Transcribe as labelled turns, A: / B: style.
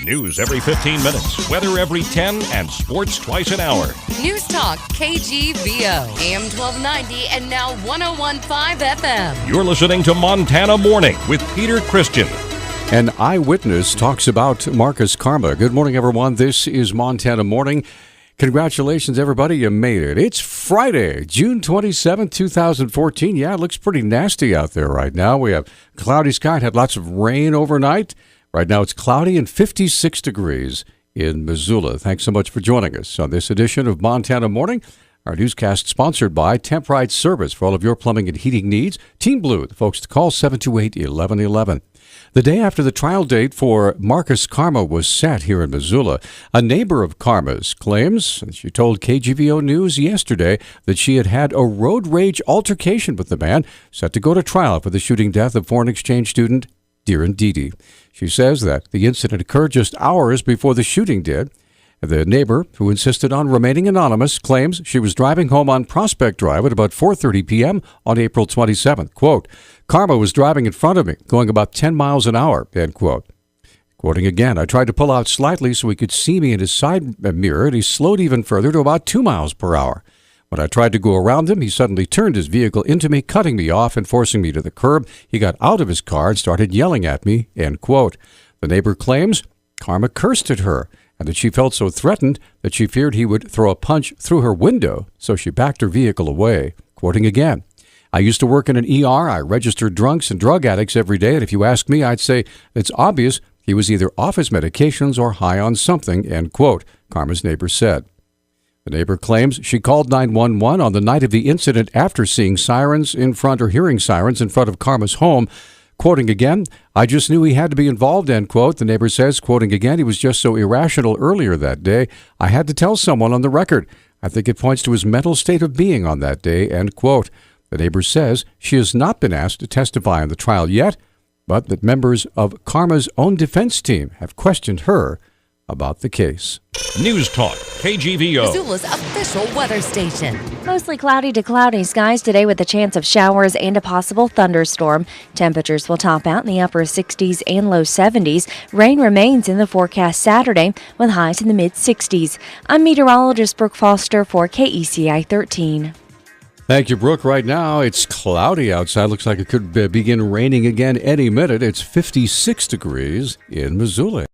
A: News every 15 minutes, weather every 10, and sports twice an hour.
B: News Talk KGVO, AM 1290 and now 101.5 FM.
A: You're listening to Montana Morning with Peter Christian.
C: An eyewitness talks about Markus Kaarma. Good morning, everyone. This is Montana Morning. Congratulations, everybody. You made it. It's Friday, June 27, 2014. Yeah, it looks pretty nasty out there right now. We have cloudy sky. It had lots of rain overnight. Right now it's cloudy and 56 degrees in Missoula. Thanks so much for joining us on this edition of Montana Morning. Our newscast sponsored by Temprite Service for all of your plumbing and heating needs. Team Blue, the folks to call 728-1111. The day after the trial date for Markus Kaarma was set here in Missoula, a neighbor of Kaarma's claims, and she told KGVO News yesterday, that she had had a road rage altercation with the man set to go to trial for the shooting death of foreign exchange student Darren Dede. She says that the incident occurred just hours before the shooting did. The neighbor, who insisted on remaining anonymous, claims she was driving home on Prospect Drive at about 4:30 p.m. on April 27th. Quote, "Kaarma was driving in front of me, going about 10 miles an hour," end quote. Quoting again, "I tried to pull out slightly so he could see me in his side mirror, and he slowed even further to about 2 miles per hour. When I tried to go around him, he suddenly turned his vehicle into me, cutting me off and forcing me to the curb. He got out of his car and started yelling at me," end quote. The neighbor claims Kaarma cursed at her and that she felt so threatened that she feared he would throw a punch through her window, so she backed her vehicle away. Quoting again, "I used to work in an ER. I registered drunks and drug addicts every day, and if you ask me, I'd say it's obvious he was either off his medications or high on something," end quote, Kaarma's neighbor said. The neighbor claims she called 911 on the night of the incident after seeing sirens in front or hearing sirens in front of Kaarma's home. Quoting again, "I just knew he had to be involved," end quote. The neighbor says, quoting again, "He was just so irrational earlier that day. I had to tell someone on the record. I think it points to his mental state of being on that day," end quote. The neighbor says she has not been asked to testify in the trial yet, but that members of Kaarma's own defense team have questioned her about the case.
A: News Talk KGVO.
B: Missoula's official weather station.
D: Mostly cloudy to cloudy skies today with a chance of showers and a possible thunderstorm. Temperatures will top out in the upper 60s and low 70s. Rain remains in the forecast Saturday with highs in the mid-60s. I'm meteorologist Brooke Foster for KECI 13.
C: Thank you, Brooke. Right now, it's cloudy outside. Looks like it could begin raining again any minute. It's 56 degrees in Missoula.